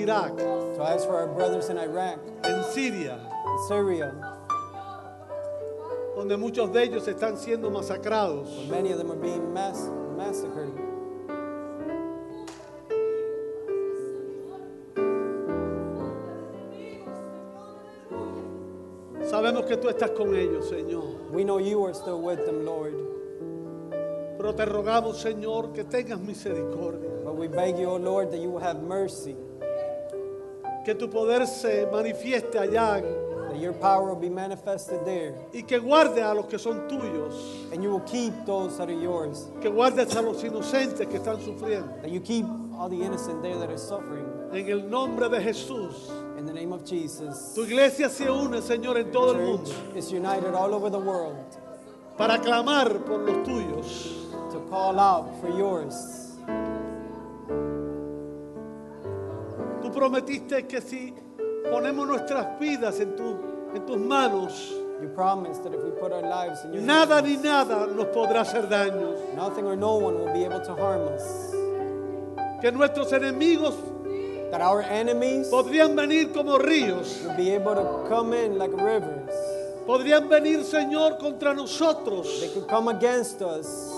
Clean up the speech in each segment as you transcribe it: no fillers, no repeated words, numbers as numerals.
Irak, So I ask for our brothers in Iraq, en Siria, in Syria, donde muchos de ellos están siendo masacrados. where many of them are being massacred. Sabemos que tú estás con ellos, Señor. We know you are still with them, Lord. Pero te rogamos, Señor, que tengas misericordia. But we beg you, O Lord, that you will have mercy, Que tu poder se manifieste allá that your power will be manifested there, y que guarde a los que son tuyos. and you will keep those that are yours, Que guardes a los inocentes que están sufriendo. that you keep all the innocent there that are suffering. En el nombre de Jesús. In the name of Jesus, Tu iglesia se une, Señor, en todo el church mundo is united all over the world para clamar por los tuyos. to call out for yours. Tú prometiste que si ponemos nuestras vidas en tus manos, You promised that if we put our lives in your nada ni hands, nada nos podrá hacer daño. nothing or no one will be able to harm us. Que nuestros enemigos That our enemies podrían venir como ríos. will be able to come in like rivers. Podrían venir, Señor, contra nosotros. They could come against us,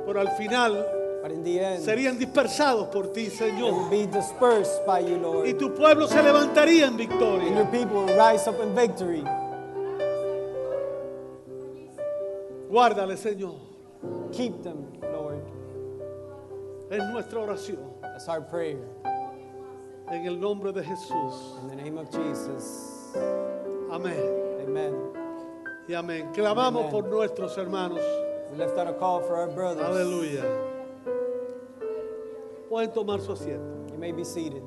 Pero al final but in the end, serían dispersados por ti, they will Señor. be dispersed by you, Y Lord. tu pueblo se levantaría en And your victoria. people will rise up in victory. Guárdale, Señor. Keep them, Lord. Es nuestra oración. That's our prayer. En el nombre de Jesús. In the name of Jesus. Amén. Amen. Y amén. Clamamos Amen. por nuestros hermanos. We left out a call for our brothers. Aleluya. Pueden tomar su asiento. You may be seated.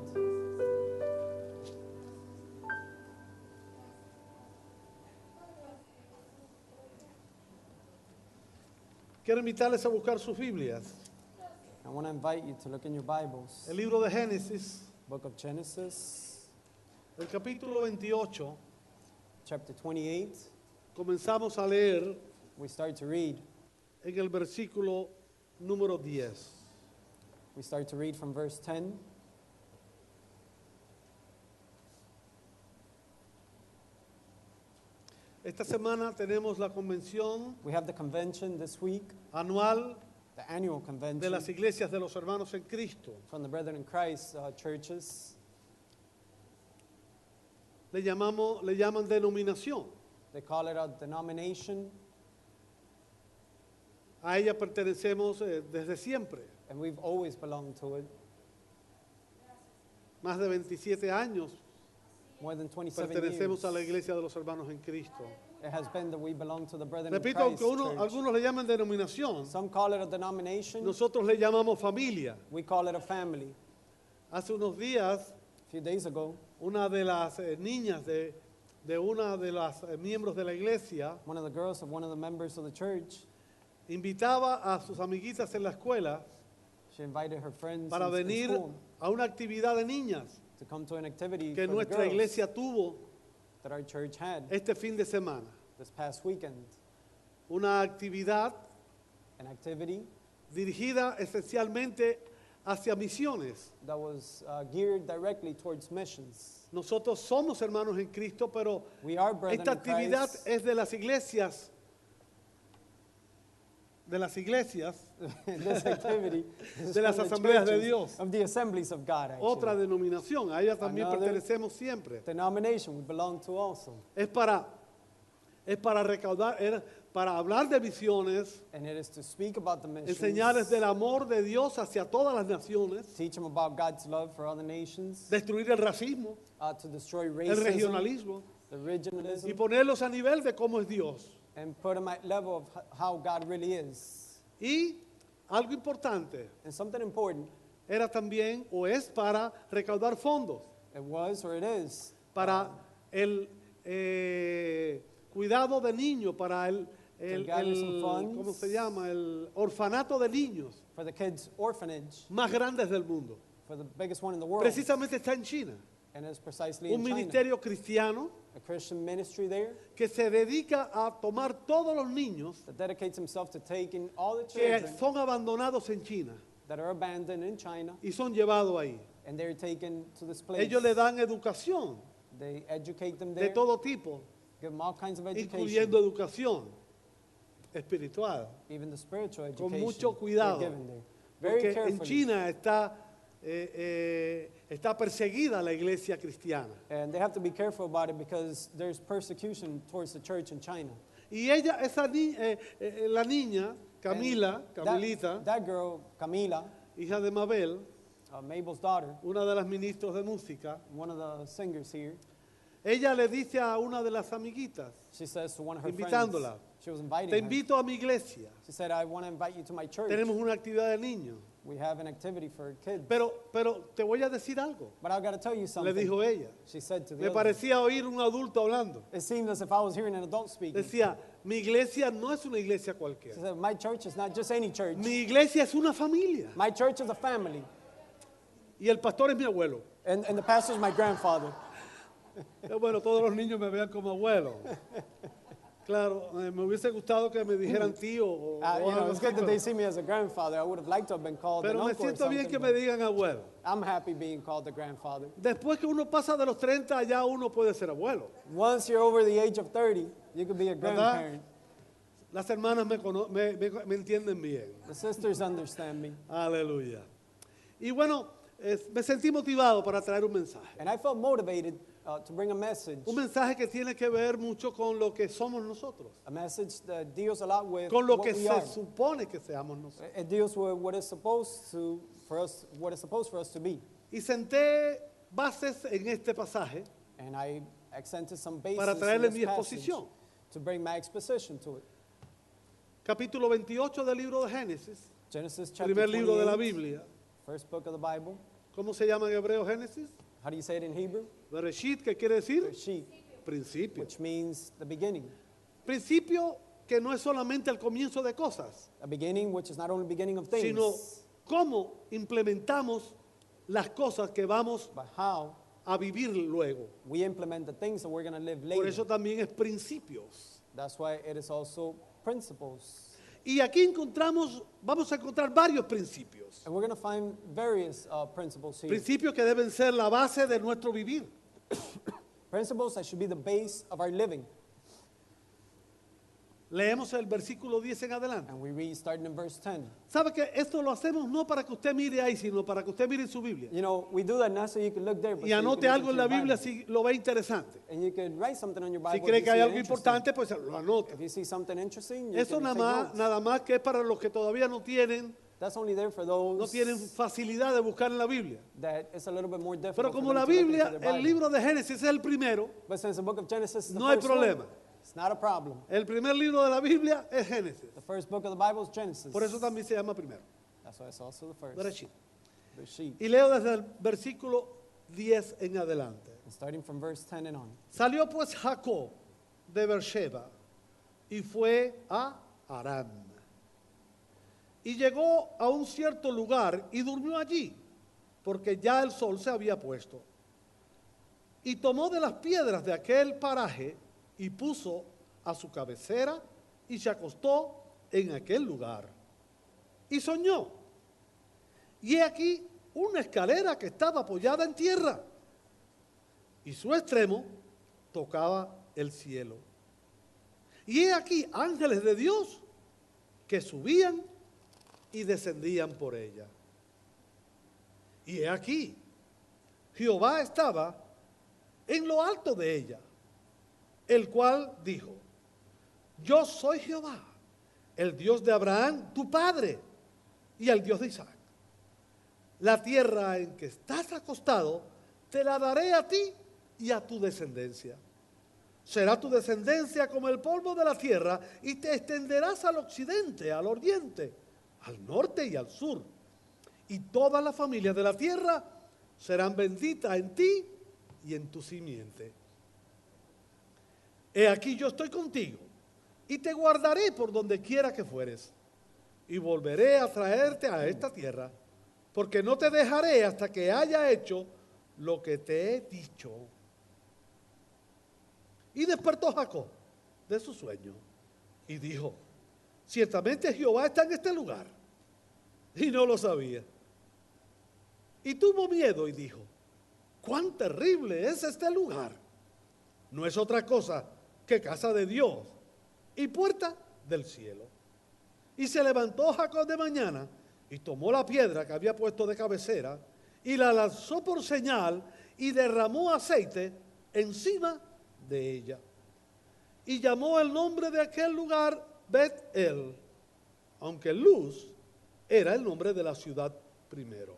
Quiero invitarles a buscar sus Biblias. I want to invite you to look in your Bibles. El libro de Génesis, Book of Genesis, el capítulo 28. chapter 28. Comenzamos a leer We start to read. en el versículo número 10. We start to read from verse 10. Esta semana tenemos la convención We have the convention this week, anual the annual de convention las iglesias de los hermanos en Cristo. from the Brethren in Christ churches. Le llaman denominación. They call it a denomination, A ella pertenecemos desde siempre. and we've always belonged to it. Más de 27 años More than 27 pertenecemos years. a la iglesia de los hermanos en Cristo. It has been that we belong to the Brethren in Repito, Christ aunque church. algunos le llaman denominación, Some call it a denomination. nosotros le llamamos familia. We call it a family. Hace unos días, A few days ago, una de las niñas de una de las miembros de la iglesia one of the girls of one of the members of the church, invitaba a sus amiguitas en la escuela she invited her friends para in venir school a una actividad de niñas to come to an activity que for the nuestra girls iglesia tuvo that our church had este fin de semana. this past weekend. Una actividad An activity dirigida esencialmente hacia misiones. that was geared directly towards missions. Nosotros somos hermanos en Cristo, pero We are brethren esta in actividad Christ. es de las iglesias, This activity is de las from the asambleas de churches Dios. of the assemblies of God, actually. Otra denominación, a ella también Another pertenecemos siempre. denomination we belong to also. Es para recaudar, para hablar de misiones, And it is to speak about the missions, enseñarles del amor de Dios hacia todas las naciones, teach them about God's love for other nations, destruir el racismo, to destroy el racism, regionalismo the regionalism, y ponerlos a nivel de cómo es Dios. and put them at level of how God really is. Y algo importante, And something important, era también o es para recaudar fondos it was or it is, para el cuidado de niños, para To gather some funds. ¿cómo se llama? El orfanato de niños for the kids' orphanage, más grandes del mundo. for the biggest one in the world. Precisamente está en China. And it's precisely Un in China. ministerio cristiano A Christian ministry there que se dedica a tomar todos los niños that dedicates himself to taking all the que children son abandonados en China that are abandoned in China, y son llevados ahí. and they're taken to this place. Ellos le dan educación They educate them de there, todo tipo, give them all kinds of education, incluyendo educación espiritual, even the spiritual con education mucho they're cuidado, given there. Very porque en carefully. China está perseguida la iglesia cristiana. And they have to be careful about it because there's persecution towards the church in China. Y ella, la niña, Camila, And Camilita, that girl, Camila, hija de Mabel, Mabel's daughter, una de las ministros de música, one of the singers here, ella le dice a una de las amiguitas, she says to one of her invitándola, friends, she was inviting te her. invito a mi iglesia, She said, I want to invite you to my church. tenemos una actividad de niños, We have an activity for kids. pero te voy a decir algo, But I got to tell you le something. dijo ella. She said to the Me other. parecía oír un adulto hablando. It seemed as if I was hearing an adult speaking. Decía, mi iglesia no es una iglesia She cualquiera. said, my church is not just any church. Mi iglesia es una familia. My church is a family. Y el pastor es mi abuelo. And the pastor is my grandfather. Bueno, todos los niños me vean como abuelo. Claro, me hubiese gustado que me dijeran tío o You know, algo it's así, good that they see me as a grandfather. I would have liked to have been called an pero me uncle or siento bien something. que me but digan abuelo. I'm happy being called the grandfather. Después que uno pasa de los 30, ya uno puede ser abuelo. Once you're over the age of 30, you could be a grandparent. Las hermanas me entienden bien. The sisters understand me. Aleluya. Y bueno, me sentí motivado para traer un mensaje. And I felt motivated to bring a message. Un mensaje que tiene que ver mucho con lo que somos nosotros. A message that deals a lot with Con lo what que we se are. supone que seamos nosotros. It deals with what is supposed for us to be. Y senté bases en este pasaje And I accented some basis para in traerle this mi passage exposición. to bring my exposition to it. Capítulo 28 del libro de Génesis, Genesis chapter primer libro de la 28, Biblia. first book of the Bible. ¿Cómo se llama en hebreo Génesis? How do you say it in Hebrew? Bereshit, ¿qué quiere decir? Bereshit, Principio. which means the beginning. Principio que no es solamente el comienzo de cosas, A beginning which is not only beginning of things, sino cómo implementamos las cosas que vamos but how a vivir luego. we implement the things that we're going to live Por later. eso también es principios. That's why it is also principles. Y aquí vamos a encontrar varios principios. And we're going to find various principles here. Principios que deben ser la base de nuestro vivir. Principles that should be the base of our living. Leemos el versículo 10 en adelante. And we read starting in verse 10. ¿Sabe que esto lo hacemos no para que usted mire ahí, sino para que usted mire en su Biblia? You know, we do that not so you can look there, but Y so you anote can look algo en into la your Biblia Bible. si lo ve interesante. And you can write something on your Bible Si if cree you que hay see it algo interesting. importante, pues lo anota. If you see something interesting, you Eso can take notes. nada más que es para los que todavía no tienen That's only there for those facilidad de buscar en la Biblia. that it's a little bit more difficult Pero for como them la to look into Biblia, their Bible. el libro de Génesis es el primero, But since the book of Genesis is the no hay first problema. one, it's not a problem. El primer libro de la Biblia es Génesis. The first book of the Bible is Genesis. Por eso también se llama primero. That's why it's also the first. Bereshit. Bereshit. Y leo desde el versículo 10 en adelante. And starting from verse 10 and on. Salió pues Jacob de Beersheba y fue a Aram. Y llegó a un cierto lugar y durmió allí, porque ya el sol se había puesto. Y tomó de las piedras de aquel paraje y puso a su cabecera y se acostó en aquel lugar. Y soñó. Y he aquí una escalera que estaba apoyada en tierra y su extremo tocaba el cielo. Y he aquí ángeles de Dios que subían y descendían por ella. Y he aquí, Jehová estaba en lo alto de ella, el cual dijo: Yo soy Jehová, el Dios de Abraham, tu padre, y el Dios de Isaac. La tierra en que estás acostado, te la daré a ti y a tu descendencia. Será tu descendencia como el polvo de la tierra, y te extenderás al occidente, al oriente, al norte y al sur. Y todas las familias de la tierra serán benditas en ti y en tu simiente. He aquí yo estoy contigo, y te guardaré por donde quiera que fueres, y volveré a traerte a esta tierra, porque no te dejaré hasta que haya hecho lo que te he dicho. Y despertó Jacob de su sueño y dijo: Ciertamente Jehová está en este lugar, y no lo sabía. Y tuvo miedo y dijo, cuán terrible es este lugar. No es otra cosa que casa de Dios y puerta del cielo. Y se levantó Jacob de mañana y tomó la piedra que había puesto de cabecera y la lanzó por señal y derramó aceite encima de ella. Y llamó el nombre de aquel lugar Bet-El, aunque Luz era el nombre de la ciudad primero.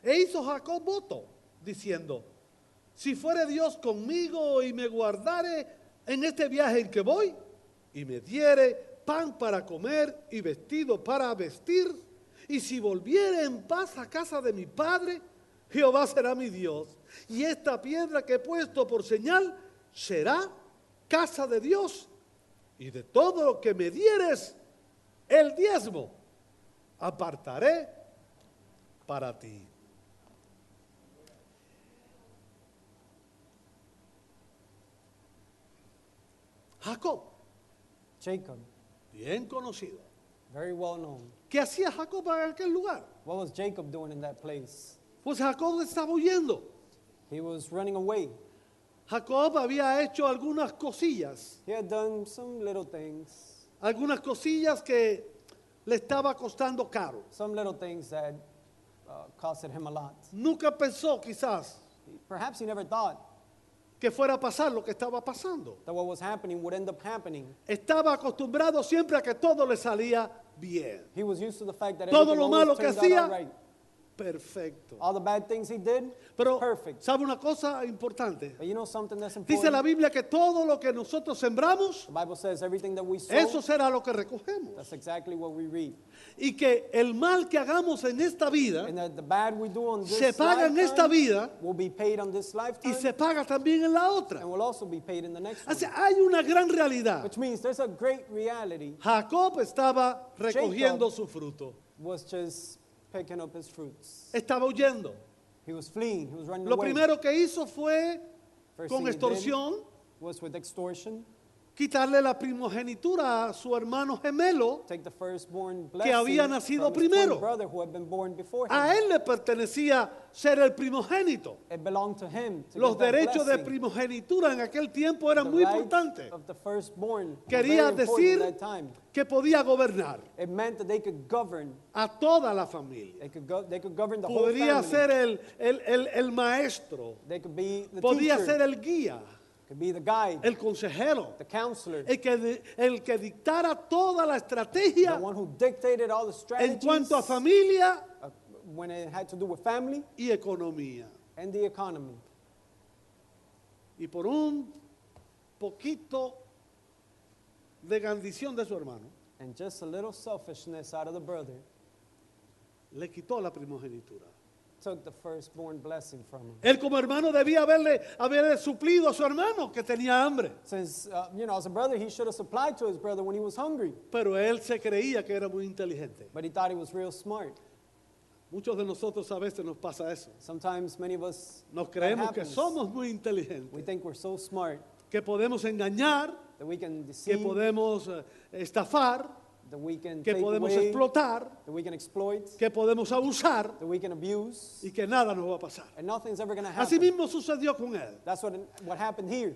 E hizo Jacob voto, diciendo, si fuere Dios conmigo y me guardare en este viaje en que voy, y me diere pan para comer y vestido para vestir, y si volviere en paz a casa de mi padre, Jehová será mi Dios, y esta piedra que he puesto por señal será casa de Dios, y de todo lo que me dieres el diezmo apartaré para ti. Jacob, Jacob, bien conocido. very well known. ¿Qué hacía Jacob en aquel lugar? What was Jacob doing in that place? Pues Jacob estaba huyendo. He was running away. Jacob había hecho algunas cosillas He had done some little things, que le estaba costando caro. some little things that costed him a lot. Nunca pensó quizás Perhaps he never thought que fuera a pasar lo que estaba pasando. that what was happening would end up happening. Estaba acostumbrado siempre a que todo le salía bien. He was used to the fact that Todo everything lo malo always que turned out hacía, all right. Perfecto. All the bad things he did, Pero, perfect. ¿sabe una cosa importante? But you know something that's Dice la important? Biblia que todo lo que nosotros sembramos, The Bible says everything that we sow, eso será lo que recogemos. that's exactly what we reap. Y que el mal que hagamos en esta vida And that the bad we do on this se paga en esta lifetime vida will be paid on this y lifetime se paga también en la otra. and will also be paid in the next O sea, one. hay una gran realidad. Which means there's a great reality. Jacob estaba recogiendo su fruto. Was just picking up his fruits. Estaba huyendo. He was fleeing. He was running Lo away. primero que hizo fue, First con thing he did extorsión, was with extortion. quitarle la primogenitura a su hermano gemelo. Take the firstborn Que había blessing nacido from his twin primero. brother who had been born before him. A él le pertenecía ser el primogénito. It belonged to him to Los give that derechos de blessing. primogenitura en aquel tiempo eran The muy rights importantes. of the firstborn were Quería very important decir at that time. que podía gobernar It meant that they could govern. a toda la familia. They could govern the whole Podría family. ser el maestro, They could be the podía teacher. ser el guía, Could be the guide, el consejero, the counselor, el que dictara toda la the estrategia one who dictated all the en strategies cuanto a familia when it had to do with family y economía. and the economy. Y por un poquito de gandición de su hermano, And just a little selfishness out of the brother le quitó la primogenitura. took the firstborn blessing from him. Él como hermano debía haberle suplido a su hermano que tenía hambre, Since, as a brother, he should have supplied to his brother when he was hungry. pero él se creía que era muy inteligente. But he thought he was real smart. Muchos de nosotros a veces nos pasa eso. Sometimes many of us, Nos that creemos que happens. somos muy We inteligentes, think we're so smart que podemos engañar, that we can que deceive, podemos estafar, that we can que take podemos away, explotar, that we can exploit, que podemos abusar that we can abuse, y que nada nos va a pasar. and nothing's ever going to Así happen. mismo sucedió con él. That's what happened here.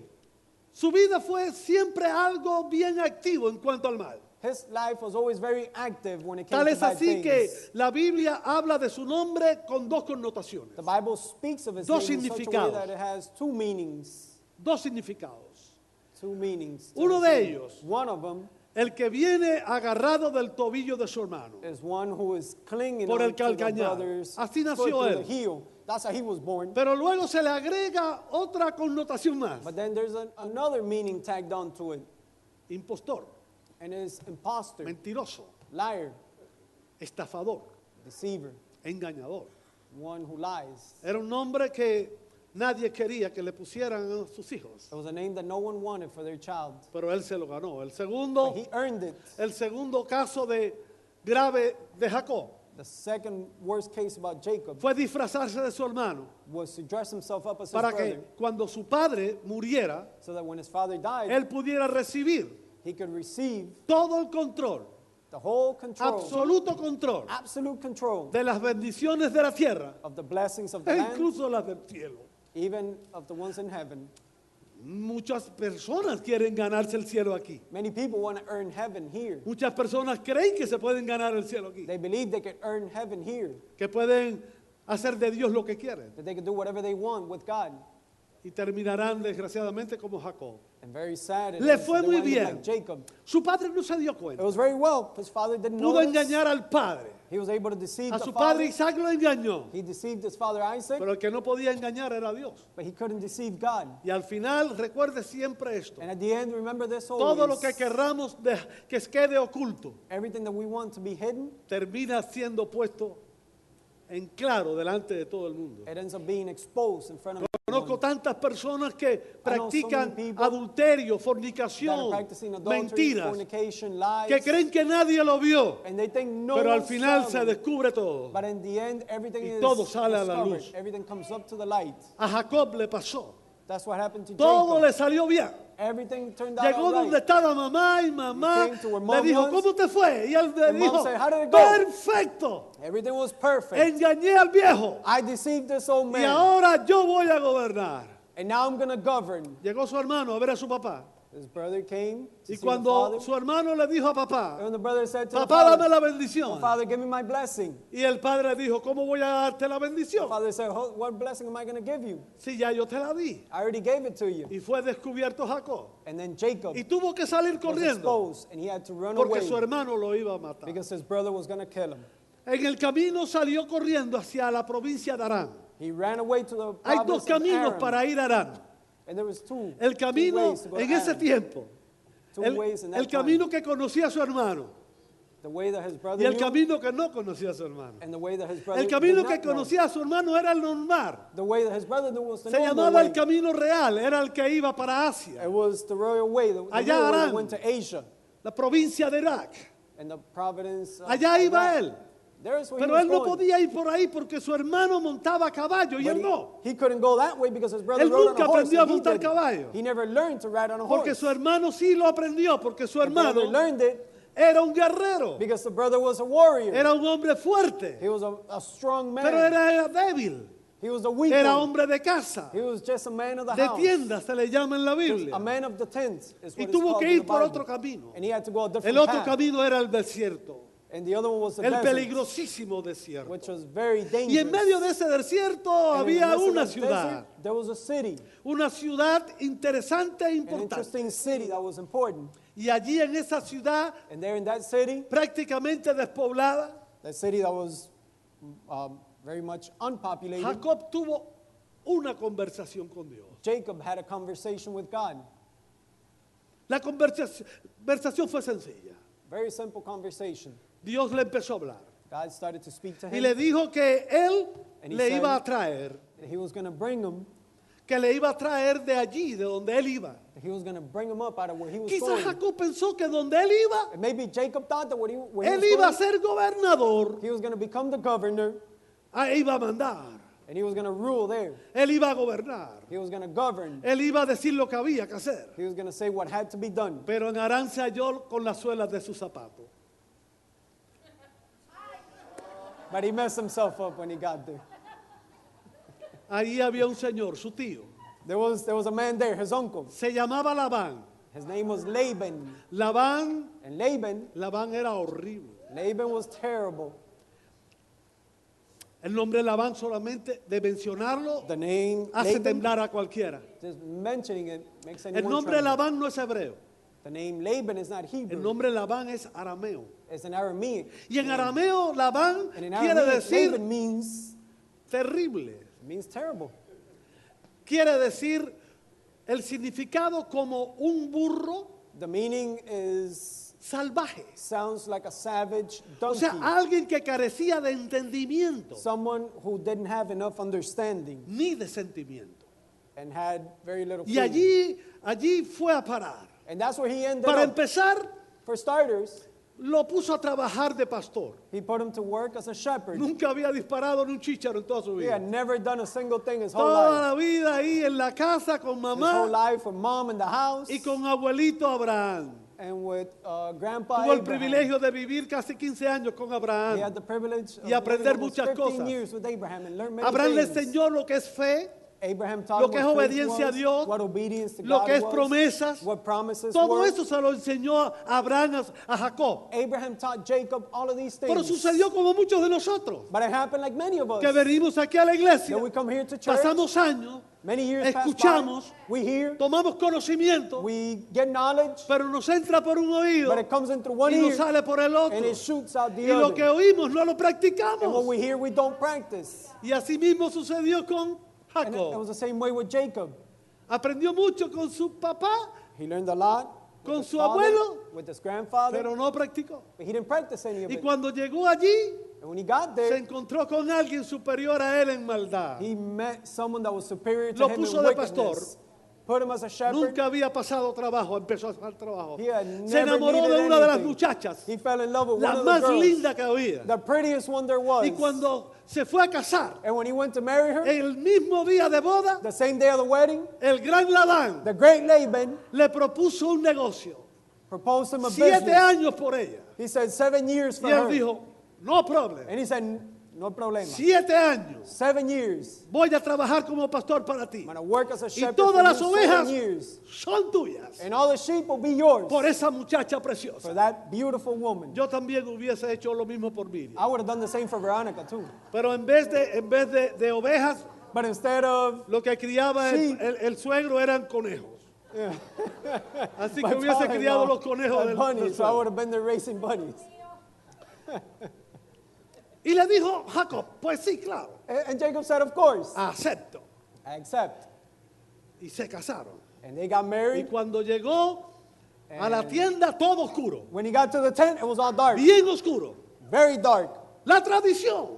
Su vida fue siempre algo bien activo en cuanto al mal. His life was always very active when it came Tal to es bad así things. que la Biblia habla de su nombre con dos connotaciones, The Bible speaks of his Dos name in such a way significados. that it has two meanings. dos significados. Two meanings. to Uno his de name. ellos. One of them El que viene agarrado del tobillo de su hermano. is one who is clinging Por el on to the calcañar. brother's Así foot nació through él. the heel. That's how he was born. Pero luego se le agrega otra connotación más. But then there's another meaning tagged on to it, Impostor, and it's imposter, mentiroso, liar, estafador, deceiver, engañador. one who lies. Era un nombre que nadie quería que le pusieran a sus hijos. It was a name that no one wanted for their child. Pero él se lo ganó. But he earned it. El segundo caso de grave de Jacob The second worst case about Jacob fue disfrazarse de su hermano was to dress himself up as his para brother, que cuando su padre muriera, so that when his father died, él pudiera recibir he could receive todo el control The whole control, absoluto control absolute control de las bendiciones de la tierra of the blessings of the e land, incluso las del cielo. even of the ones in heaven. Muchas personas quieren ganarse el cielo aquí. Many people want to earn heaven here. Muchas personas creen que se pueden ganar el cielo aquí, They believe they can earn heaven here, que pueden hacer de Dios lo que quieren that they can do whatever they want with God. y terminarán desgraciadamente como Jacob. And very sad, Le they fue muy wind up bien. like Jacob. Su padre no se dio It cuenta. was very well. His father didn't know. Pudo engañar al padre. He was able to deceive A the su padre father. Isaac lo engañó, He deceived his father Isaac, pero el que no podía engañar era Dios. but he couldn't deceive God. Y al final, recuerde siempre esto. And at the end, remember this Todo lo always. que querramos que quede oculto Everything that we want to be hidden, termina siendo puesto en claro delante de todo el mundo. it ends up being exposed in front of Conozco everyone. tantas personas que know so practican many people adulterio, That are fornicación, practicing adultery, mentiras, fornication, lies, que creen que nadie lo vio, and they think no pero al one final saw se them. descubre todo. But in the end, everything Y is todo sale a la discovered. luz. Everything comes up to the light. A Jacob le pasó. That's what happened to Todo Jacob. le salió bien. Everything turned out Llegó all donde right. estaba mamá y mamá He came to where le mom dijo, was. ¿cómo te fue? Y él le And mom dijo, said, "How did it go?" perfecto. Everything was perfect. Engañé al viejo I deceived this old y man, ahora yo voy a gobernar. and now I'm going to govern. Llegó su hermano a ver a su papá. His brother came to Y see the cuando father. su hermano le dijo a And papá, when the brother said to papá, the dame father, la "Oh, bendición. Father, give me my blessing." Y el padre dijo, ¿cómo voy a darte la The bendición? father said, "What blessing am I going to give you? Si ya yo te la di. I already gave it to you." Y fue descubierto Jacob. And then Jacob Y tuvo que salir was corriendo exposed, and he had to run porque away su hermano lo iba a matar. because his brother was going to kill him. En el camino salió corriendo hacia la provincia de Arán. He ran away to the Hay dos province of caminos Aram. para ir a Arán. And there was two El camino ways to go to en ese Aram. tiempo. Two El, ways in that el camino que conocía a su hermano The way that his brother y el knew, camino que no conocía a su hermano. and the way that his brother El camino did que not know. conocía a su hermano era el normal. The way that his brother knew was the Se normal llamaba way. el camino real, era el que iba para Asia, It was the royal way, the Allá real way Aram. that went to Asia la provincia de Irak. and the providence of Allá iba Iraq. él. There's where Pero he él was no going. podía ir por ahí porque su hermano montaba a caballo y But él no. he couldn't go that way because his brother Él rode on nunca a horse. aprendió a And he, montar didn't. caballo. He never learned to ride on a Porque horse. su hermano sí lo aprendió, porque su The brother hermano learned it era un guerrero, because the brother was a warrior. era un hombre fuerte, He was a strong man. pero era débil, He was a weak era one. hombre de casa, He was just a man of the de house. tienda se le llama en la He was Biblia. a man of the tent is Y what it's tuvo called que in ir the por Bible. otro camino. And he had to go a different El otro path. camino era el desierto, And the other one was the el desert, peligrosísimo desierto. which was very dangerous. Y en medio de ese desierto And in the había midst of una that ciudad, desert, there was a city, una ciudad interesante e an importante. interesting city that was important. Y allí en esa ciudad And there in that city, prácticamente despoblada, that city that was very much unpopulated, Jacob tuvo una conversación con Dios. Jacob had a conversation with God. La conversación fue sencilla. Very simple conversation. Dios le empezó a hablar God started to speak to y him. le dijo que él And he le said- iba a traer, That he was going to bring him, que le iba a traer de allí, de donde él iba. that he was going to bring him up out of where he was Quizás going. Jacob pensó que donde él iba, And maybe Jacob thought that where he was él iba a going, ser gobernador, he was going to become the governor, ahí iba a mandar, and he was going to rule there. él iba a gobernar, He was going to govern. él iba a decir lo que había que hacer. He was going to say what had to be done. Pero en Arán se halló con las suelas de sus zapatos. But he messed himself up when he got there. Ahí había un señor, su tío, There was a man there, his uncle. se llamaba Labán. His name was Laban. Labán, And Laban era horrible. was terrible. El nombre Labán solamente de mencionarlo The name hace Laban, temblar a cualquiera. just mentioning it makes El anyone nombre tremble. Labán no es hebreo. The name Laban is not El Hebrew. nombre Labán es arameo. It's an Aramaic. Y en arameo Labán And in quiere Aramaic, decir Laban terrible. means terrible. Quiere decir el significado como un burro The meaning is salvaje. sounds like a savage O donkey. sea, alguien que carecía de entendimiento Someone who didn't have enough understanding ni de sentimiento. and had very little Y feeling. allí fue a parar. And that's where he ended Para up. empezar, For starters, lo puso a trabajar de pastor. he put him to work as a shepherd. Nunca había disparado ni un chícharo en toda su He vida. had never done a single thing his whole Toda life. la vida ahí en la casa con His whole mamá life with mom in the house y con abuelito Abraham. and with Grandpa Tuvo el Abraham. privilegio de vivir casi 15 años con He Abraham. had the privilege of Y aprender living almost muchas 15 cosas. years with Abraham and learn many Abraham le things. enseñó lo que es fe, Abraham taught lo him que es what faith obediencia a was, Dios, what obedience to lo God que es was, promesas. what promises Todo were. eso se lo enseñó Abraham a Jacob. Abraham taught Jacob all of these Pero things. sucedió como muchos de nosotros, But it happened like many of us. que venimos aquí a la iglesia, That we come here to church, pasamos años, many years pass by, escuchamos, we hear, tomamos conocimiento, we get knowledge, pero nos entra por un oído but it comes in through one y nos ear sale por el otro. and it shoots out the Y lo que other. oímos no lo And what practicamos. we hear, we don't practice. Y así mismo sucedió con And it Jacob. was the same way with Jacob. Aprendió mucho con su papá, He learned a lot con with his su father, abuelo, with his grandfather, pero no practicó. but he didn't practice any of Y it. cuando llegó allí, And when he got se there, encontró con alguien superior a él en maldad. he met someone that was superior to Lo him puso in de wickedness. pastor. Put him as a shepherd. Nunca había pasado trabajo, empezó a hacer trabajo. He had Se never enamoró de needed una de las anything. muchachas, He fell in love with la one of the más girls, linda que había. the prettiest one there was. Y cuando se fue a casar, And when he went to marry her, el mismo día de boda, the same day of the wedding, el gran Labán the great Laban le propuso un negocio, proposed him a 7 business. años por ella. He said 7 years Y for él her. dijo, no problem, And he said, no problema. 7 años 7 years. voy a trabajar como pastor para ti. I'm going to work as a Y shepherd todas for las you ovejas 7 years. son tuyas And all the sheep will be yours por esa muchacha for preciosa. that beautiful woman. Yo también hubiese hecho lo mismo por Miriam. I would have done the same for Veronica too. Pero en vez de ovejas, But instead of lo que criaba Sí. el suegro eran conejos. Así que my hubiese father-in-law criado los conejos had del bunnies, so I suegro. would have been there racing bunnies. Y le dijo Jacob, pues sí, claro, And Jacob said, of course, acepto. I accept. Y se casaron. And they got Y married. cuando llegó a la tienda, todo oscuro, When he got to the tent, it was all dark, bien oscuro. very dark. La tradición,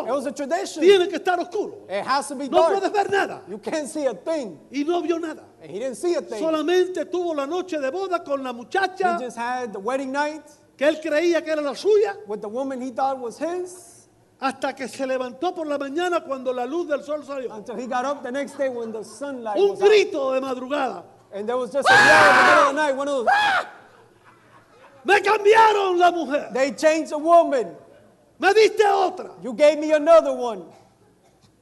It was a tradition. tiene que estar oscuro. It has to be No dark. puedes ver nada. You can't see a thing. Y no vio nada. And he didn't see a thing. Solamente tuvo la noche de boda con la He muchacha just had the wedding night que él creía que era la suya, with the woman he thought was his hasta que se levantó por la mañana cuando la luz del sol salió. until he got up the next day when the sunlight Un was out. grito de madrugada. And there was just a yell in the middle of the night. One of those, Me cambiaron la mujer. they changed the woman. Me diste otra. You gave me another one.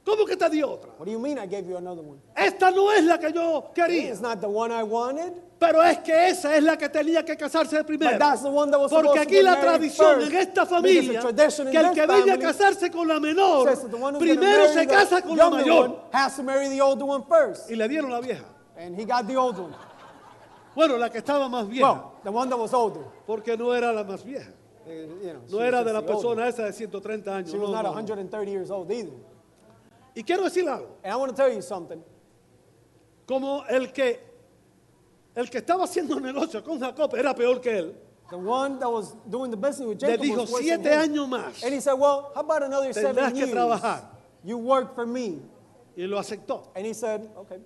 ¿Cómo que te di otra? What do you mean I gave you another one? Esta no es la que yo quería. It's not the one I wanted. Pero es que esa es la que tenía que casarse But primero. that's the one that was Porque supposed to aquí get la married tradición first. en esta Because familia, the tradition in que el this que venga a family casarse con la menor, says that the one who's gonna primero marry se casa the con la younger mayor. one has to marry the older one first. Y le dieron la vieja. And he got the old one. Bueno, la que estaba más vieja, Well, the one that was older. porque no era la más vieja. You know, she No was era just de la the older. persona esa de 130 años. She was no, not no, no. 130 years old either. Y quiero decir algo. And I want to tell you something. Como el que estaba haciendo negocio con Jacob era peor que él, The one that was doing the business with le Jacob dijo was worse than 7 him. años más. And he said, well, how about another Tendrás 7 que years? trabajar. You work for me. Y lo aceptó. And he said, okay.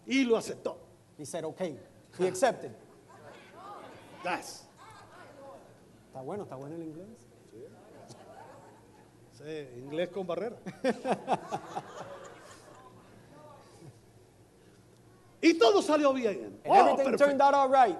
Y lo aceptó. He said, okay. He accepted. Das. Está bueno el inglés. Sí, inglés con barrera. Y todo salió bien. And Oh, everything perfecto. turned out all right.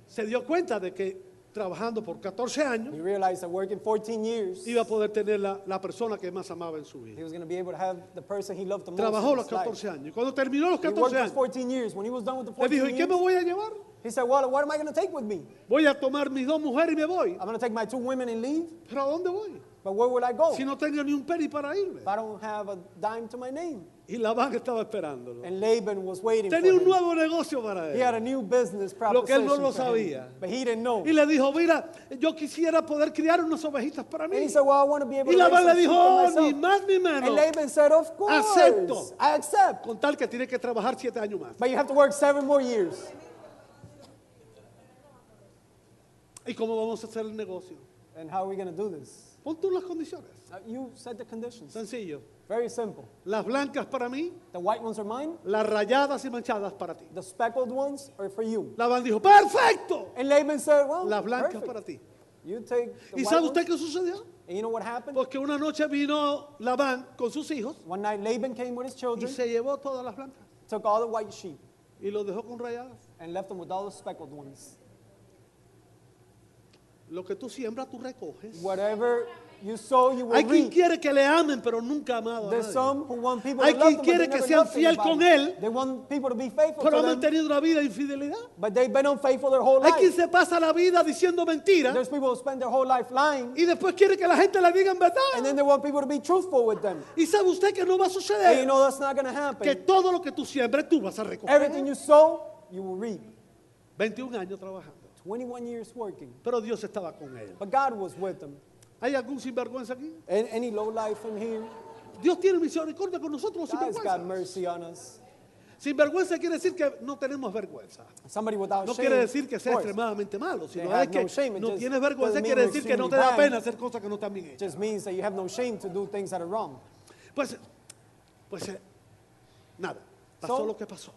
Se dio cuenta de que trabajando por 14 años He realized that working 14 years, iba a poder tener la persona que más amaba en su he vida. was going to be able to have the person he loved the most Trabajó in los his life. 14 años. Y cuando terminó los He worked 14 those años, 14 years. When he was done with the le 14 dijo, ¿y qué me years, voy a llevar? he said, well, what am I going to take with me? Voy a tomar mis 2 mujeres y me voy. I'm going to take my 2 women and leave? ¿Pero a dónde voy? But where would I go? Si no tengo ni un penny para irme. If I don't have a dime to my name. Y Labán estaba esperándolo. And Laban was waiting for Tenía un him. nuevo negocio para He had él. a new business Lo que él proposition no lo for him, sabía. but he didn't know. Y le dijo, mira, yo quisiera poder criar unas ovejitas para mí. And he said, well, I want to be able Y to raise Labán some le sheep dijo, oh, for ni myself. más ni And menos. Laban said, of course, Acepto. I accept. Con tal que tiene que trabajar 7 años más. But you have to work 7 more years. ¿Y cómo vamos a hacer el negocio? And how are we going to do this? Pon tú las condiciones. You set the conditions. Sencillo. Very simple. Las blancas para mí, The white ones are mine. las rayadas y manchadas para ti. The speckled ones are for you. Labán dijo, perfecto. And Laban said, well, Las blancas perfect. para ti. You take the ¿Y white sabe ones. usted qué sucedió? And you know what happened? Porque una noche vino Labán con sus hijos One night Laban came with his y children, se llevó todas las blancas took all the white sheep, y los dejó con rayadas. and left them with all the speckled ones. Lo que tú siembras, tú recoges. Whatever you sow, you will Hay quien reap. quiere que le amen, pero nunca ha amado a There's nadie. some who want people Hay to love quien them, but quiere they que never sean loved fiel con anybody. él, They want people to be faithful pero ha to them, mantenido una vida de infidelidad. but they've been unfaithful their whole Hay quien life. se pasa la vida diciendo mentiras There's people who spend their whole life lying, y después quiere que la gente le diga en and verdad. then they want people to be truthful with them. Y sabe usted que no va a And you suceder. know that's not going to Que happen. todo lo que tú siembres, tú vas a Everything recoger. you sow, you will reap. 21 años trabajando. 21 years working, Pero Dios estaba con él. but God was with them. ¿Hay algún sinvergüenza aquí? Any low life in here? Dios tiene misericordia con nosotros los God's got sinvergüenzas. mercy on us. Sinvergüenza quiere decir que no tenemos vergüenza. Somebody without No shame. quiere decir que sea of course. extremadamente malo, They sino have es que no shame. It no just tienes vergüenza, doesn't mean quiere you're decir que no te extremely da bad. pena hacer cosas que no están bien It hechas. just means that you have no shame to do things that are wrong. Pues nada, pasó So- lo que pasó.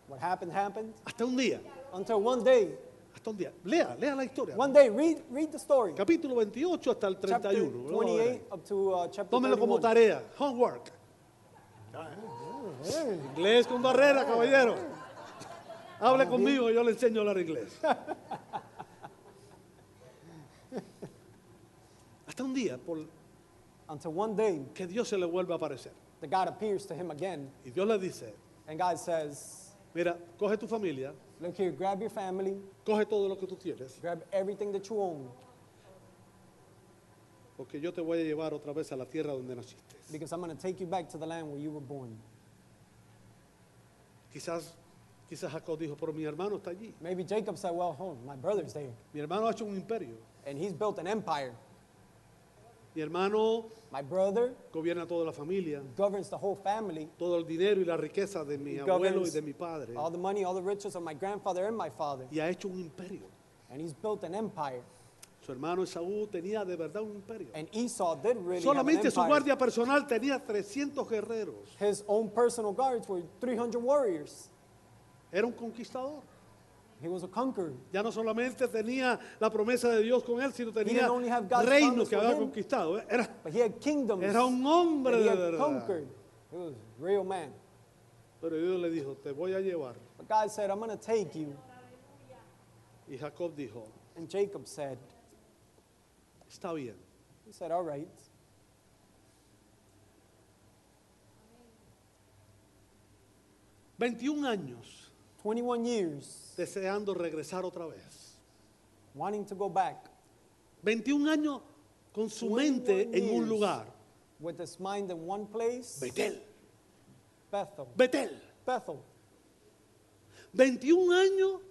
What happened, happened. Hasta un día, Until one day, Lea la historia. one day, read the story. Capítulo 28 hasta el Chapter 31. Vamos a ver. 28 up to chapter Tómelo como 31. tarea, homework. Inglés con barrera, caballero. Hable conmigo, yo le enseño a hablar inglés. Hasta un día, por Until one day, que Dios se le vuelve a aparecer. the God appears to him again, Y Dios le dice, and God says, mira, coge tu familia, look here, grab your family, coge todo lo que tú tienes, grab everything that you own, porque yo te voy a llevar otra vez a la tierra donde naciste. because I'm going to take you back to the land where you were born. Quizás Jacob dijo, pero mi hermano está allí. Maybe Jacob said, well, my brother's there, Mi hermano ha hecho un imperio. and he's built an empire. Mi hermano My brother gobierna toda la familia, governs the whole family, todo el dinero y la riqueza de mi He abuelo y governs de mi padre. all the money, all the riches of my grandfather and my father, Y ha hecho un imperio. and he's built an empire. Su hermano Esaú tenía de verdad un imperio. And Esau did really have an Solamente su empire. guardia personal tenía 300 guerreros. His own personal guards were 300 warriors. Era un conquistador. He was a conqueror. Ya no solamente tenía la promesa de Dios con él, sino tenía didn't only have God's reinos promise que for había him. conquistado. But he had kingdoms Era un hombre that he de had verdad. conquered. He was a real man. Pero Dios le dijo, te voy a llevar. But God said, I'm going to take you. Y Jacob dijo, And Jacob said, está bien. he said, all right. 21 años 21 years deseando regresar otra vez. wanting to go back 21 años con su 21 mente en un years. lugar. with his mind in one place, Betel. Bethel. Betel. Bethel. 21 años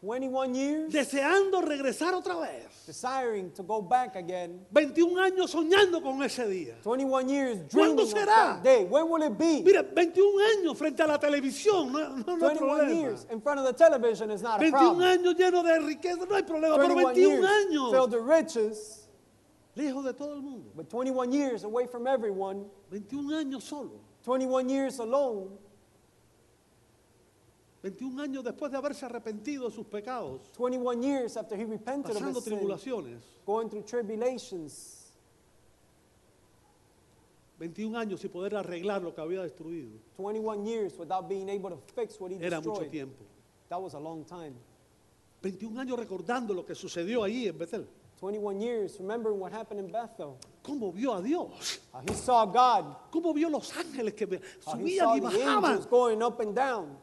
21 years deseando regresar otra vez. desiring to go back again. 21 años soñando con ese día. 21 years ¿Cuándo dreaming of será? that day. When will it be? Mira, 21 años frente a la televisión, no hay 21 problema. years in front of the television is not a 21 problem. años lleno de riqueza, no hay problema, pero 21 21 years años filled with riches, lejos de todo el mundo. but 21 years away from everyone, 21 años solo. 21 years alone, 21 años después de haberse arrepentido de sus pecados, 21 years after he repented of pasando his sin, tribulaciones. going through tribulations, 21 años sin poder arreglar lo que había destruido. 21 years without being able to fix what he Era mucho destroyed. tiempo. That was a long time. 21 años recordando lo que sucedió ahí en Betel. 21 years remembering what happened in Bethel. Cómo vio a Dios. How he saw God. Cómo vio los ángeles que How he subían saw y the bajaban. angels going up and down.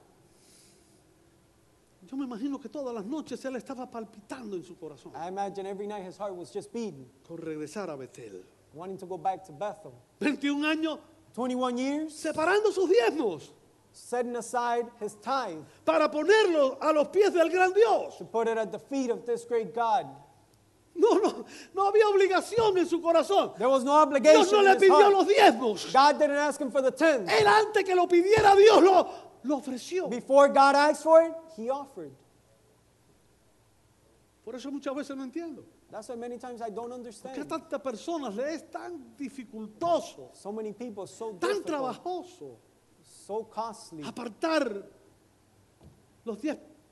Yo me imagino que todas las noches él estaba palpitando en su corazón I imagine every night his heart was just beating, con regresar a Betel. wanting to go back to Bethel. 21 años 21 years separando sus diezmos setting aside his tithe para ponerlo a los pies del gran Dios. to put it at the feet of this great God. No había obligación en su corazón. There was no obligation Dios no in le his pidió heart. los diezmos. God didn't ask him for the tenth. Él antes que lo pidiera Dios lo ofreció. Before God asked for it, he offered. Por eso muchas veces no entiendo. That's why many times I don't ¿Por qué a understand. tantas personas le es tan dificultoso, So many people, so tan difficult, trabajoso so costly, apartar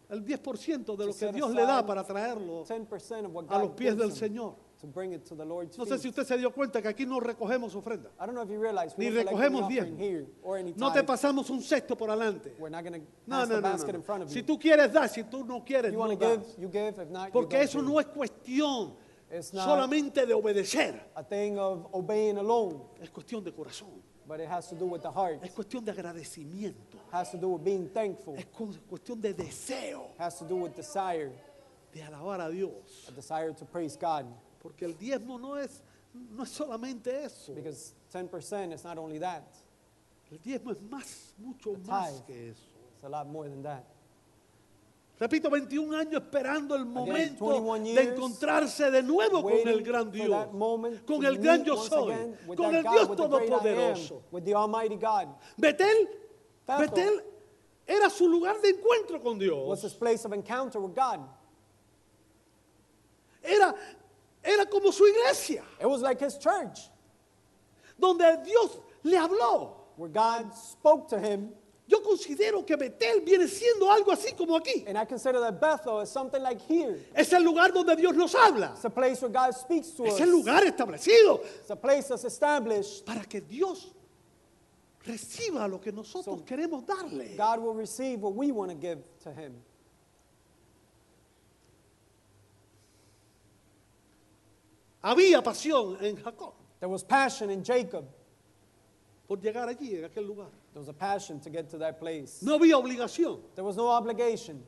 el 10% de lo que set Dios le da aside para traerlo 10% of what a los God pies gives del them Señor? to bring it to the Lord's No sé feet. si usted se dio cuenta que aquí no recogemos ofrenda. I don't know if you realize we Ni don't collect any recogemos offering diezmo. here or any No te tithe. pasamos un cesto por adelante. We're not going to No, pass no, the no, basket no. in front of Si you. tú quieres dar, si tú no quieres, You no want to das. give, you give. If not, Porque you eso don't no give. es cuestión It's not solamente de obedecer. a thing of obeying alone, Es cuestión de corazón. but it has to do with the heart. Es cuestión de agradecimiento. Has to do with being thankful. Es cuestión de deseo Has to do with desire, de alabar a Dios. a desire to praise God. Porque el diezmo no es solamente eso. Because 10% is not only that, El diezmo es más, mucho The más tithe. que eso. it's a lot more than that. Repito, 21 años esperando el momento 21 de years encontrarse de nuevo con el Waiting gran for Dios, that moment con to el gran meet yo once soy, again with con that el God, Dios with the great I am, todopoderoso. with the Almighty God. Betel, Bethel Betel era su lugar de encuentro con was his Dios. place of encounter with God. Era como su iglesia, It was like his church, donde Dios le habló. where God spoke to him. Yo considero que Betel viene siendo algo así como aquí. And I consider that Bethel is something like here. Es el lugar donde Dios nos habla. It's a place where God speaks to Es us. el lugar establecido It's a place that's established. para que Dios reciba lo que nosotros queremos darle. God will receive what we want to give to him. Había pasión en Jacob There was passion in Jacob. por llegar allí, en aquel lugar. There was a passion to get to that place. No había obligación, There was no obligation.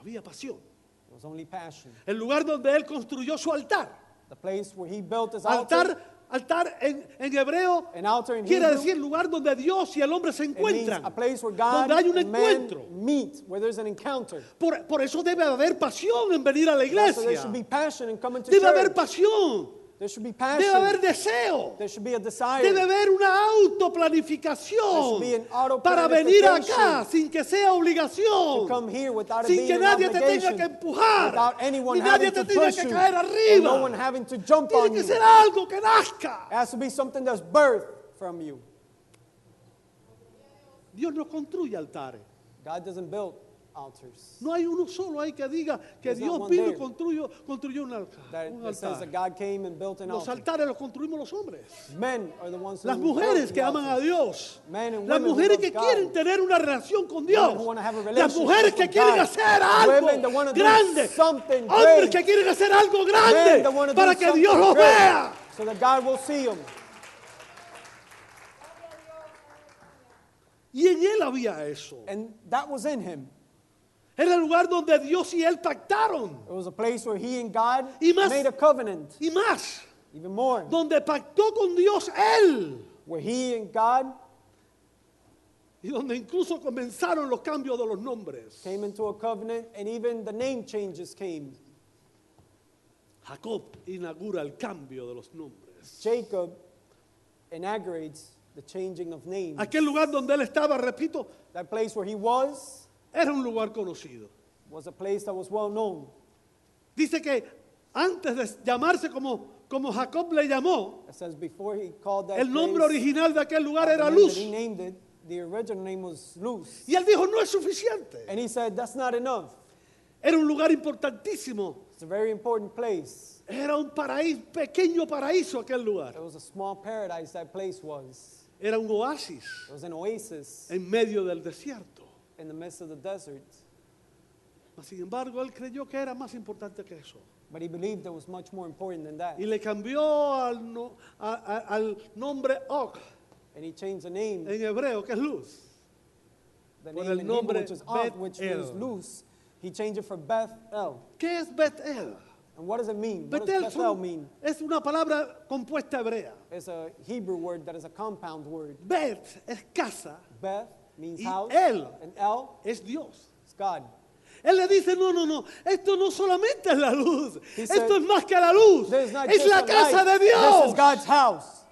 había pasión. There was only passion. El lugar donde él construyó su altar. The place where he built his altar. Altar en hebreo An altar in quiere Hebrew, decir lugar donde Dios y el hombre se it means encuentran. a place where God Donde hay un and man encuentro. meet, where there's an encounter. Por eso debe haber pasión en venir a la So there iglesia. should be passion in coming to Debe haber church. pasión. There should be Debe haber passion. deseo. There should be a desire. Debe haber una There autoplanificación should be an auto para venir acá planification sin que sea to obligación, come here without it sin being que an nadie te tenga obligation, que empujar, without anyone ni nadie having te to tenga push que you, caer and no one arriba. having to jump Tiene on que you. ser algo que nazca. It has to be something that's birthed from you. Dios no construye altares. God doesn't build altars. No hay uno solo ahí que diga que There's not Dios one vino y there construyó un altar. That says that God came and built an Los altar. altares los construimos los hombres. Men are the ones who Las build mujeres the que aman a altars. Dios. Men and Las women who mujeres love que God. quieren tener una relación con Dios. Women who wanna have a Las relationship mujeres que with quieren God. hacer algo Women that wanna do grande. something Hombres great. que quieren hacer algo Men grande that wanna do para que something Dios los great, vea. so that God will see them. Y en él había eso. And that was in him. Era el lugar donde Dios y él pactaron. It was a place where he and God Y más. made a covenant. Y más, Even more. donde pactó con Dios él. Where he and God Y donde incluso comenzaron los cambios de los nombres. came into a covenant, and even the name changes came. Jacob inaugura el cambio de los nombres. Jacob inaugurates the changing of names. Aquel lugar donde él estaba, repito, That place where he was era un lugar conocido. a place that was well known. Dice que antes de llamarse como Jacob le llamó, It says before he called that el nombre place, original de aquel lugar the era name that Luz. he named it, the original name was Luz. Y él dijo, no es suficiente. And he said, that's not enough. Era un lugar importantísimo. It's a very important place. Era un paraíso, pequeño paraíso aquel lugar. It was a small paradise that place was. Era un oasis It was an oasis en medio del desierto. in the midst of the desert. Mas, sin embargo, él creyó que era más importante que eso. But he believed it was much more important than that. Y le cambió al nombre Og, And he changed the name, en hebreo, que es luz. the por name el in nombre Hebrew, which is Og, which means Beth-El. loose. He changed it for Beth-El. ¿Qué es Bet-El? And what does it mean? What does Bet-El Beth-El mean? es una palabra compuesta hebrea. It's a Hebrew word that is a compound word. Bet es casa, Beth means Y house, El. and El es Dios. is God. Él le dice, no, esto no solamente es la luz, He esto said, es más que la luz, This is not es just la a casa light. de This Dios. is God's house.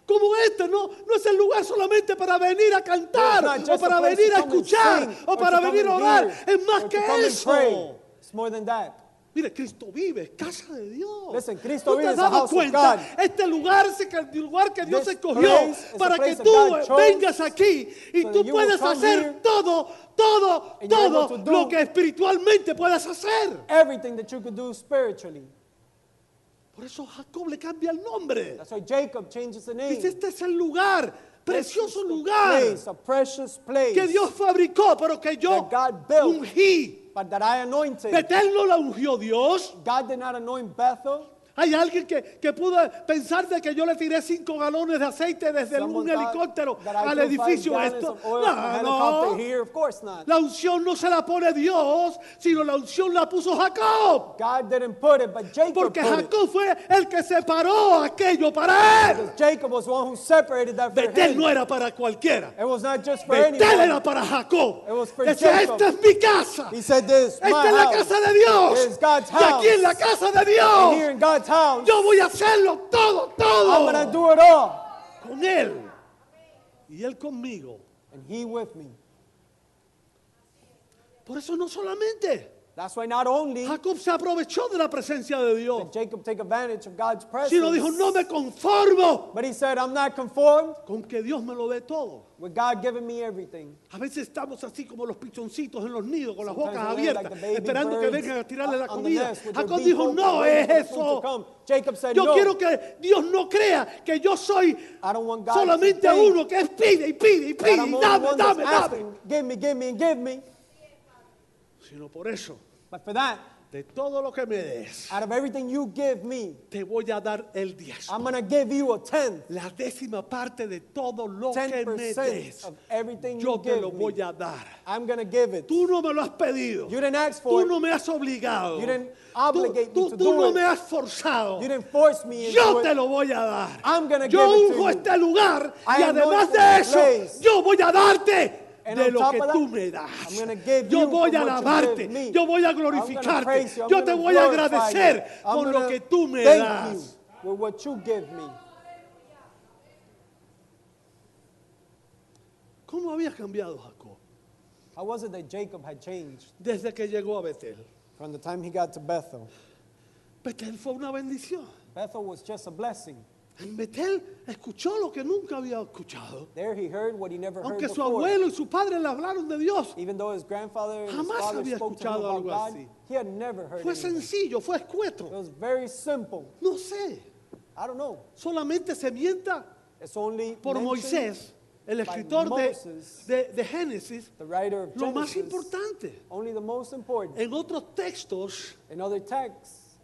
Como este, no es el lugar solamente para venir a cantar, It's not o just para a place venir to a come and escuchar, sing, o or para to come venir a and orar, hear, es más or que to come and pray. eso. It's more than that. Mire, Cristo vive, casa de Dios. Listen, Cristo ¿No te vive has is a dado house of cuenta? God. Este lugar es el lugar que Dios This escogió place is para the que place that tú God chose vengas aquí y so tú that you will puedas come hacer here todo and you're able to do lo que espiritualmente puedas hacer. everything that you could do spiritually. Por eso Jacob le cambia el nombre. That's why Jacob changes the name. Dice, este es el lugar, This is precioso the lugar place, a precious place que Dios fabricó, pero que yo that God built. ungí. But that I anointed. Betel no la ungió Dios. God did not anoint Bethel. Hay alguien que pudo pensar de que yo le tiré 5 galones de aceite desde un Someone thought helicóptero that I al threw 5 edificio gallons esto. of oil from a helicopter No. here. Of course not. La unción no se la pone Dios, sino la unción la puso Jacob. God didn't put it, but Jacob Porque put it. Jacob fue el que separó aquello para él. Because Jacob was the one who separated that for Betel him. no era para cualquiera. It was not just for Betel anyone. era para Jacob. It was for Decía, Jacob. esta es mi casa. He said this, my Esta es la house. casa de Dios. It is God's Y aquí en la house. casa de And here Dios in God's house, yo voy a hacerlo todo, I'm going to todo. do it all. Con él. Y él conmigo. And he with me. Por eso no solamente That's why not only Jacob se aprovechó de la presencia de Dios, did Jacob take advantage of God's presence, sino dijo, no me conformo but he said, I'm not conformed con que Dios me lo dé todo. with God giving me everything. A veces estamos así como los pichoncitos en los nidos, con las Sometimes bocas we live abiertas, like the baby esperando que birds vengan a tirarle la on the comida. nest with their Jacob beak dijo, open, no waiting es for the food to eso. come. Jacob said, Yo no, quiero que Dios no crea que yo soy I don't want God solamente to think uno que es pide y pide y that pide I'm y only dame, one that's dame, dame. asking, give me, give me, and give me. Sino por eso, But for that, de todo lo que me des, out of everything you give me, te voy a dar el 10. I'm going to give you a tenth. La 10ª parte de todo lo que me 10% des, of everything yo you te lo give voy me. a dar. I'm going to give it. Tú no me lo has pedido. You didn't ask for Tú no it. me has obligado. You didn't obligate me Tú to tú do no it. me has forzado. You didn't force me into Yo it. te lo voy a dar. I'm gonna Yo give it to unjo you. este lugar I y am además anointing de this eso, place. yo voy a darte And de on lo top que of that, tú me das. I'm gonna give Yo you voy from a what you alabarte. give me. Yo voy a I'm gonna glorificarte. praise you. I'm Yo te gonna voy a glorify agradecer you. I'm con lo gonna que tú me thank das. you with what you give me. ¿Cómo había cambiado Jacob How was it that Jacob had changed desde que llegó a Betel? from the time he got to Bethel? Betel fue una bendición. Bethel was just a blessing. En Betel escuchó lo que nunca había escuchado. There he heard what he never heard Aunque su before. abuelo y su padre le hablaron de Dios, Even though his grandfather and his Jamás father había spoke to him escuchado about algo God, así. he had never heard fue anything. sencillo, fue It escueto. was very simple. No sé, I don't know. solamente se mienta It's only por mentioned, Moisés, el escritor Moses, de Génesis, the writer of lo más Genesis, importante. only the most important. En otros textos In other texts,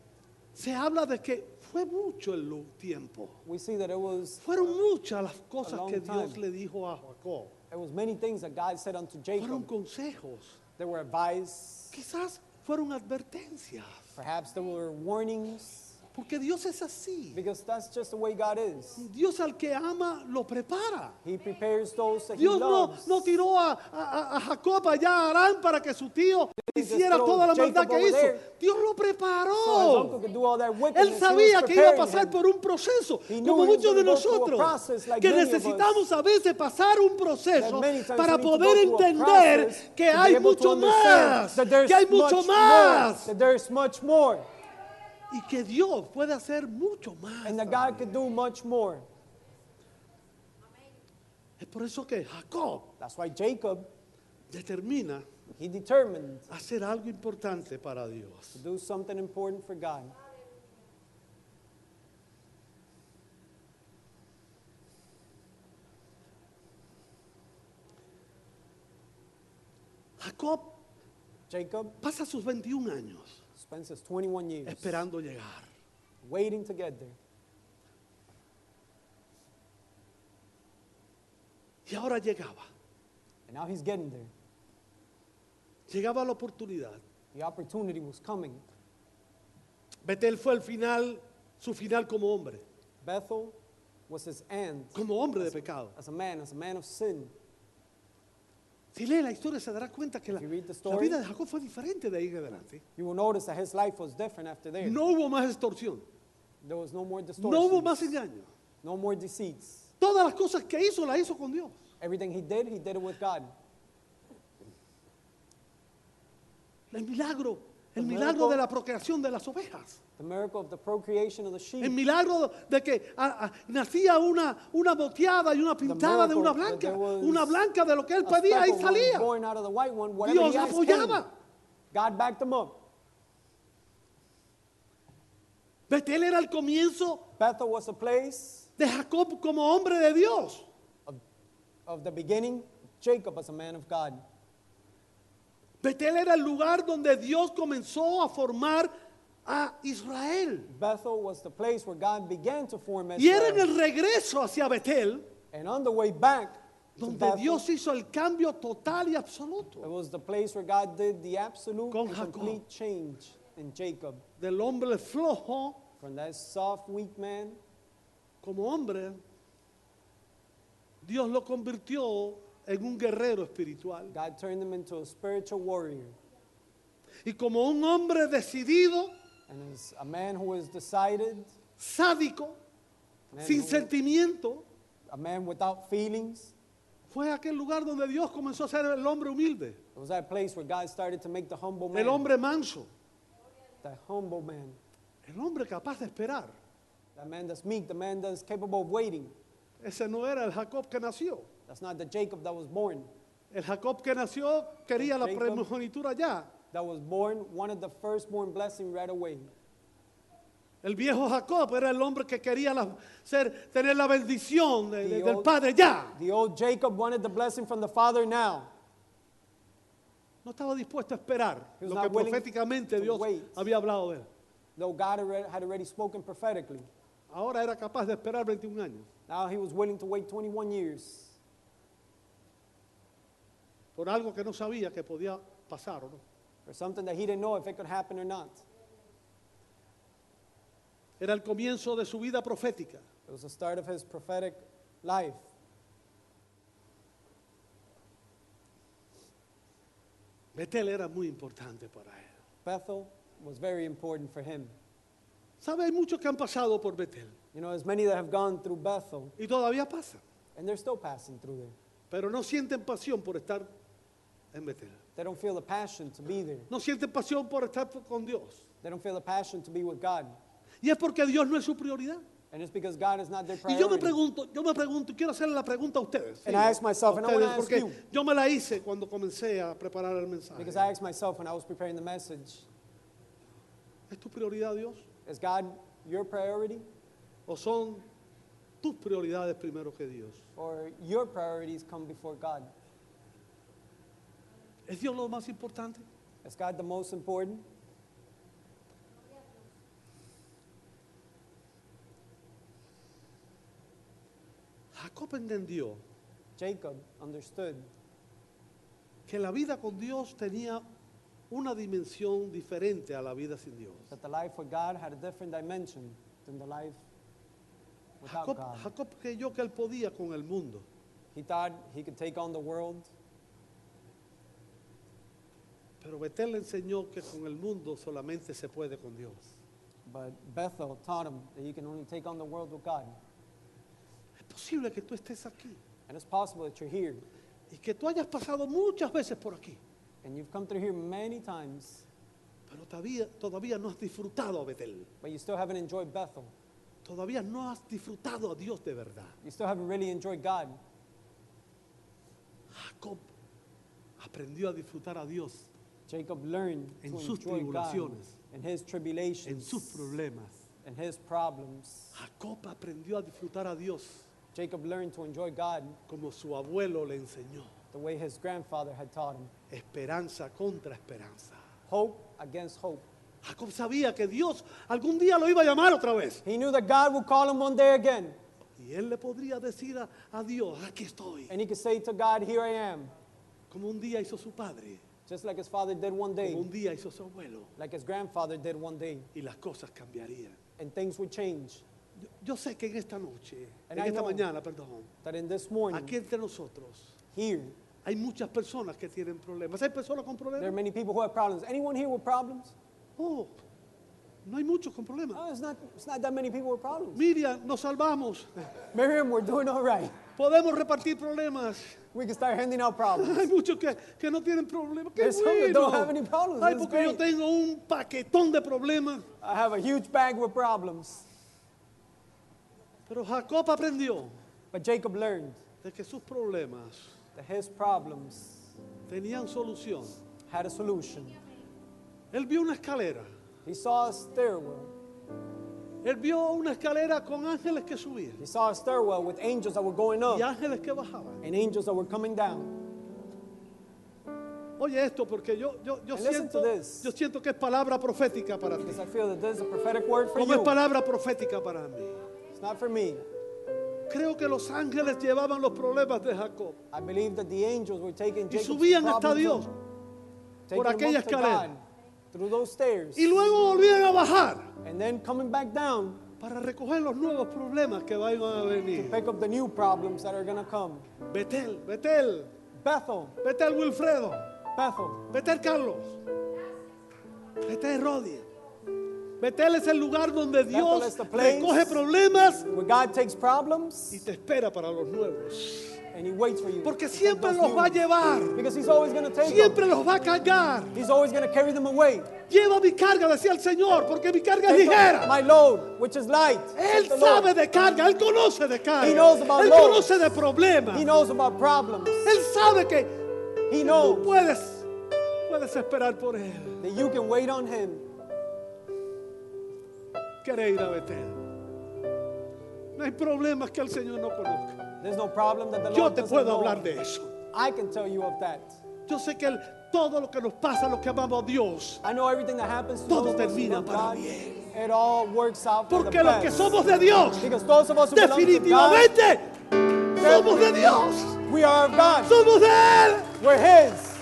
se habla de que fue mucho el tiempo. we see that it was Fueron muchas las cosas long que Dios time. le dijo a Jacob. many things that God said unto Fueron Jacob. consejos, There were advice, quizás fueron advertencias. perhaps there were warnings, Porque Dios es así. because that's just the way God is. Dios al que ama lo prepara. He prepares those that Dios he no, loves. no tiró a Jacob allá a Arán para que su tío just hiciera throw toda la maldad Jacob que over hizo. there. Dios lo So his uncle preparó. could do all that Él wickedness. sabía He was que iba a preparing pasar him. por un proceso, He knew como he was muchos de gonna go through a nosotros, process like que many of us. necesitamos a veces pasar un proceso That many times para we need to poder go through a entender process que to be hay able to mucho understand más, that there's que hay mucho much más, more, that there's much more, y que Dios puede hacer mucho más. and that God could do much more. Es por eso que Jacob That's why Jacob, determina he determined hacer algo importante para to Dios. do something important for God. Jacob Jacob pasa sus 21 años spends his 21 years esperando llegar. waiting to get there. Y ahora llegaba. And now he's getting there. Llegaba la oportunidad. The opportunity was coming. Betel fue el final, su final como hombre, Bethel was his end como hombre de pecado. as a man of sin. Si lee la historia se dará cuenta que la, If you read the la story, vida de Jacob fue diferente de ahí en adelante. You will notice that his life was different after there. No hubo más extorsión, There was no more no distortion, hubo más engaño. no more deceits. Todas las cosas que hizo, las hizo con Dios. Everything he did it with God. El milagro El milagro de la procreación de las ovejas. The miracle of the procreation of the sheep. El milagro de que nacía una moteada y una pintada de una miracle that blanca. there was Una blanca de lo que él A pedía y speckled one salía. born out of the white one, whatever Dios he asked apoyaba. came. God backed him up. Betel era el comienzo Bethel was a place de Jacob como hombre de Dios. of the beginning. Jacob was a man of God. Betel era el lugar donde Dios comenzó a formar a Israel. Bethel was the place where God began to form Y era en Israel. el regreso hacia Betel And on the way back to donde Bethel, Dios hizo el cambio total y absoluto it was the place where God did the absolute Con and Jacob. complete change in Jacob. del hombre flojo From that soft, weak man, como hombre. Dios lo convirtió en un guerrero espiritual. God turned him into a spiritual warrior. Y como un hombre decidido, And as a man who was decided, sádico, man sin who- sentimiento, a man without feelings, fue aquel lugar donde Dios comenzó a ser el hombre humilde, it was that place where God started to make the humble man, el hombre manso, the humble man, el hombre capaz de esperar. that man that's meek, the man that's capable of waiting. Ese no era el Jacob que nació. That's not the Jacob that was born. El Jacob que nació quería la Jacob. primogenitura ya. That was born, wanted the firstborn blessing right away. El viejo Jacob era el hombre que quería tener la bendición The del old- padre ya. The old Jacob wanted the blessing from the father now. No estaba dispuesto a esperar He was lo que not willing proféticamente to Dios wait. había hablado de él. Though God had already spoken prophetically. Ahora era capaz de esperar 21 años Now he was willing to wait 21 years por algo que no sabía que podía pasar o no. for something that he didn't know if it could happen or not. Era el comienzo de su vida profética. It was the start of his prophetic life. Betel era muy importante para él. Bethel was very important for him. ¿Sabe? Hay muchos que han pasado por Betel You know, as many that have gone through Bethel, y todavía pasan, and they're still passing through there. pero no sienten pasión por estar en Betel. They don't feel the passion to be there. No sienten pasión por estar con Dios. They don't feel the passion to be with God. Y es porque Dios no es su prioridad. And it's because God is not their Y yo me priority. pregunto, y quiero hacerle la pregunta a ustedes. And I ask myself, a and I wanna ustedes, ask porque you. yo me la hice cuando comencé a preparar el mensaje. Because I asked myself when I was preparing the message, ¿Es tu prioridad Dios? is God your priority? ¿O son tus prioridades primero que Dios? Or your priorities come before God? ¿Es Dios lo más importante? Is God the most important? Jacob entendió Jacob understood que la vida con Dios tenía una dimensión diferente a la vida sin Dios. that the life with God had a different dimension than the life without Jacob, God. Jacob creyó que él podía con el mundo, He thought he could take on the world, pero Betel le enseñó que con el mundo solamente se puede con Dios. but Bethel taught him that you can only take on the world with God. Es posible que tú estés aquí And it's possible that you're here, y que tú hayas pasado muchas veces por aquí, and you've come through here many times, pero todavía no has disfrutado a Betel. but you still haven't enjoyed Bethel. Todavía no has disfrutado a Dios de verdad. You still haven't really enjoyed God. Jacob aprendió a disfrutar a Dios Jacob learned En to sus enjoy God tribulaciones, in his en tribulations, sus problemas. in his problems. Jacob aprendió a disfrutar a Dios Jacob learned to enjoy God como su abuelo le enseñó. the way his grandfather had taught him. Esperanza contra esperanza. Hope against hope. Jacob sabía que Dios algún día lo iba a llamar otra vez. He knew that God would call him one day again, Y él le podría decir a Dios, aquí estoy. and he could say to God, "Here I am," Como un día hizo su padre, just like his father did one day, como un día hizo su abuelo. like his grandfather did one day, Y las cosas cambiarían. and things would change. Yo sé que en esta noche, And en I esta know mañana, perdón, That in this morning, aquí entre nosotros, here, hay muchas personas que tienen problemas. ¿Hay personas con there are problemas? many people who have problems. Anyone here with problems? Oh, no hay muchos con problemas. Oh, it's not that many people with problems. Miriam, nos salvamos. Miriam, we're doing all right. Podemos repartir problemas. we can start handing out problems. Hay muchos que no tienen problemas. ¡Qué There's some that don't have bueno! any problems. Ay, That's porque yo great. tengo un paquetón de problemas. I have a huge bag with problems. Pero Jacob aprendió But Jacob learned de que sus problemas that his problems tenían solución. had a solution. Él vio una escalera. He saw a stairwell. Él vio una escalera con ángeles que subían He saw a stairwell with angels that were going up y ángeles que bajaban. and angels that were coming down. Oye esto, porque yo And listen to this. siento que es palabra profética para ti. Because I feel that this is a prophetic word for Como es you. palabra profética para mí. It's not for me. Creo que los ángeles llevaban los problemas de Jacob I believe that the angels were taking y Jacob's subían hasta problems Dios up, por taking them aquella up to escalera. God through those stairs, Y luego volvían a bajar and then coming back down para recoger los nuevos problemas que vayan a to venir. pick up the new problems that are going to come. Betel, Bethel, Wilfredo, Bethel. Betel Carlos, Betel Rodia. Betel es el lugar donde Dios is the place recoge problemas Where God takes problems y te espera para los nuevos. and He waits for you. Porque to take siempre those los new va a ones. llevar, Because He's always going to take them. siempre los va a cargar. He's always going to carry them away. Lleva mi carga, decía el Señor, porque mi carga es Take ligera. my load, which is light. Él said the Lord. sabe de carga, Él conoce de carga. He knows about Él load. conoce de problemas. He knows about problems. Él sabe que He tú knows puedes esperar por Él. that you can wait on Him. Quiere ir a Betel. No hay problemas que el Señor no conozca. There's no problem that the Yo Lord te doesn't puedo know. hablar de eso. I can tell you of that. Yo sé que todo lo que nos pasa, lo que amamos a Dios, I know everything that happens to todo those of us who termina love para God, bien. it all works out for the Porque los que best. somos de Dios, Because those of us who belong to God, definitivamente somos de Dios. we are of God. Somos de Él. We're His.